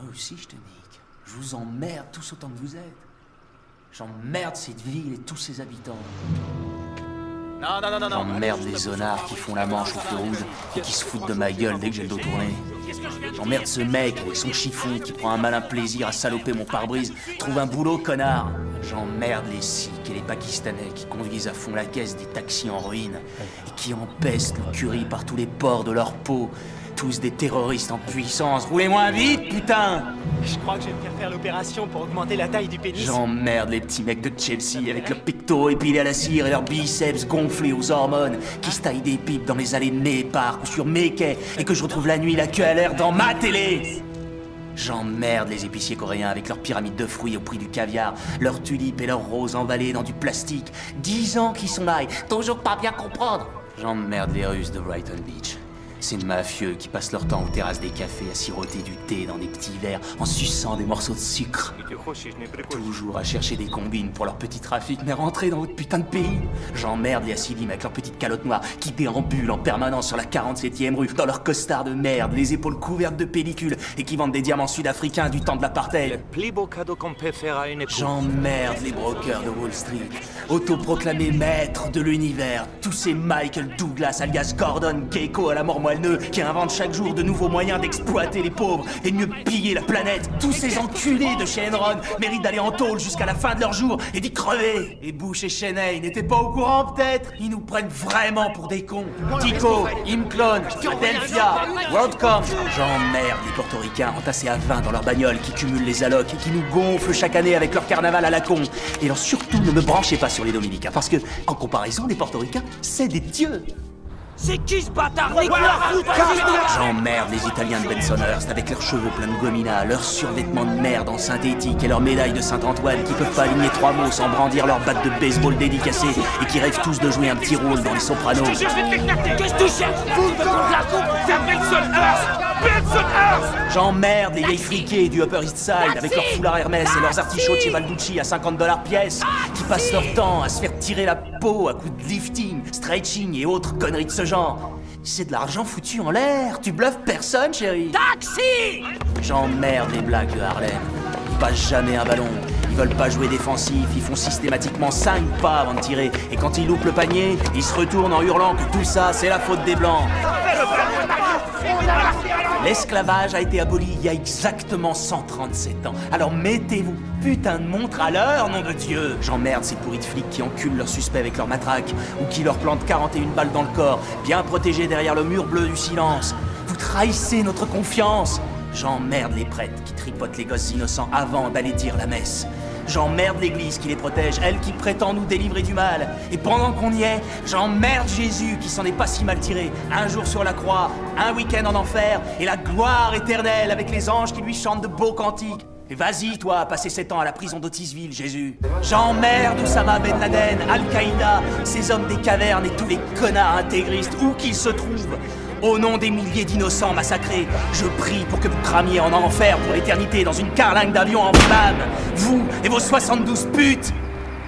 Moi aussi, je te nique. Je vous emmerde tous autant que vous êtes. J'emmerde cette ville et tous ses habitants. Non. J'emmerde les zonards qui font la manche au feu rouge et qui se foutent de ma gueule dès que j'ai le dos tourné. J'emmerde ce mec avec son chiffon qui prend un malin plaisir à saloper mon pare-brise. Trouve un boulot, connard. J'emmerde les Sikhs et les Pakistanais qui conduisent à fond la caisse des taxis en ruine et qui empestent le curry par tous les pores de leur peau. Tous des terroristes en puissance. Roulez moins vite, putain! Je crois que je vais me faire l'opération pour augmenter la taille du pénis. J'emmerde les petits mecs de Chelsea avec leurs pectoraux épilés à la cire et leurs biceps gonflés aux hormones qui se taillent des pipes dans les allées de Népar ou sur mes quais et que je retrouve la nuit la queue à l'air dans ma télé. J'emmerde les épiciers coréens avec leurs pyramides de fruits au prix du caviar, leurs tulipes et leurs roses emballées dans du plastique. 10 ans qu'ils sont là et toujours pas bien comprendre. J'emmerde les Russes de Brighton Beach. Ces mafieux qui passent leur temps aux terrasses des cafés à siroter du thé dans des petits verres en suçant des morceaux de sucre. Toujours à chercher des combines pour leur petit trafic, mais rentrer dans votre putain de pays. J'emmerde les Assidim avec leurs petites calottes noires qui déambulent en permanence sur la 47e rue, dans leurs costards de merde, les épaules couvertes de pellicules et qui vendent des diamants sud-africains du temps de l'apartheid. Le plus beau cadeau qu'on peut faire à une épouse. J'emmerde les brokers de Wall Street, autoproclamés maîtres de l'univers, tous ces Michael Douglas alias Gordon Gekko à la mort moelleux qui inventent chaque jour de nouveaux moyens d'exploiter les pauvres et de mieux piller la planète. Tous ces enculés de chez Enron méritent d'aller en tôle jusqu'à la fin de leur jour et d'y crever. Et Bush et Cheney n'étaient pas au courant peut-être. Ils nous prennent vraiment pour des cons. Tico, Imclone, Adelphia, WorldCom. J'emmerde les portoricains entassés à 20 dans leur bagnole qui cumulent les allocs et qui nous gonflent chaque année avec leur carnaval à la con. Et alors surtout ne me branchez pas sur les Dominicains parce que, en comparaison, les portoricains, c'est des dieux. C'est qui ce bâtard? J'emmerde les Italiens de Bensonhurst avec leurs cheveux pleins de gomina, leurs survêtements de merde en synthétique et leurs médailles de Saint-Antoine qui peuvent pas aligner 3 mots sans brandir leur batte de baseball dédicacée et qui rêvent tous de jouer un petit rôle dans les Sopranos. Qu'est-ce que tu cherches? Vous contre la coupe? C'est Bensonhurst! J'emmerde les vieilles friquées du Upper East Side avec leurs foulards Hermès et leurs artichauts de chez Valducci à $50 pièce qui passent leur temps à se faire tirer la peau à coups de lifting, stretching et autres conneries de ce genre. C'est de l'argent foutu en l'air, tu bluffes personne, chérie. Taxi! J'emmerde les blagues de Harlem. Ils passent jamais un ballon, ils veulent pas jouer défensif, ils font systématiquement 5 pas avant de tirer. Et quand ils loupent le panier, ils se retournent en hurlant que tout ça, c'est la faute des Blancs. L'esclavage a été aboli il y a exactement 137 ans. Alors mettez-vous putain de montre à l'heure, nom de Dieu. J'emmerde ces pourris de flics qui enculent leurs suspects avec leurs matraques ou qui leur plantent 41 balles dans le corps, bien protégés derrière le mur bleu du silence. Vous trahissez notre confiance. J'emmerde les prêtres qui tripotent les gosses innocents avant d'aller dire la messe. J'emmerde l'église qui les protège, elle qui prétend nous délivrer du mal. Et pendant qu'on y est, j'emmerde Jésus qui s'en est pas si mal tiré. Un jour sur la croix, un week-end en enfer, et la gloire éternelle avec les anges qui lui chantent de beaux cantiques. Et vas-y, toi, passer 7 ans à la prison d'Otisville, Jésus. J'emmerde Oussama Ben Laden, Al-Qaïda, ces hommes des cavernes et tous les connards intégristes, où qu'ils se trouvent. Au nom des milliers d'innocents massacrés, je prie pour que vous cramiez en enfer pour l'éternité dans une carlingue d'avion en flammes. Vous et vos 72 putes,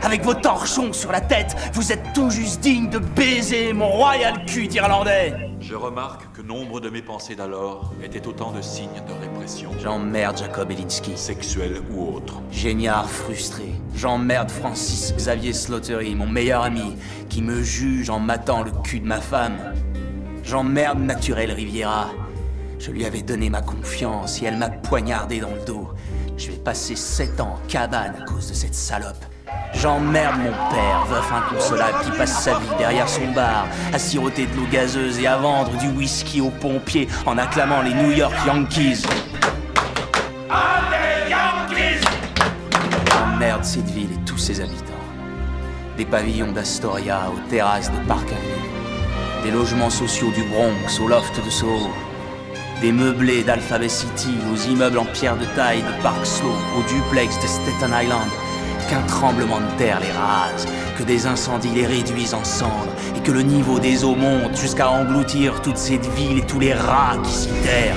avec vos torchons sur la tête, vous êtes tout juste dignes de baiser mon royal cul d'Irlandais. Je remarque que nombre de mes pensées d'alors étaient autant de signes de répression. J'emmerde Jacob Elinsky, Sexuelle ou autre. géniard frustré. J'emmerde Francis Xavier Slaughterry, mon meilleur ami, qui me juge en matant le cul de ma femme. J'emmerde Naturel Riviera. Je lui avais donné ma confiance et elle m'a poignardé dans le dos. Je vais passer 7 ans en cabane à cause de cette salope. J'emmerde mon père, veuf inconsolable, qui passe sa vie derrière son bar, à siroter de l'eau gazeuse et à vendre du whisky aux pompiers en acclamant les New York Yankees. J'emmerde cette ville et tous ses habitants. Des pavillons d'Astoria aux terrasses de Park Avenue. Des logements sociaux du Bronx au loft de Soho. Des meublés d'Alphabet City aux immeubles en pierre de taille de Park Slope, au duplex de Staten Island. Qu'un tremblement de terre les rase, que des incendies les réduisent en cendres et que le niveau des eaux monte jusqu'à engloutir toute cette ville et tous les rats qui s'y terrent.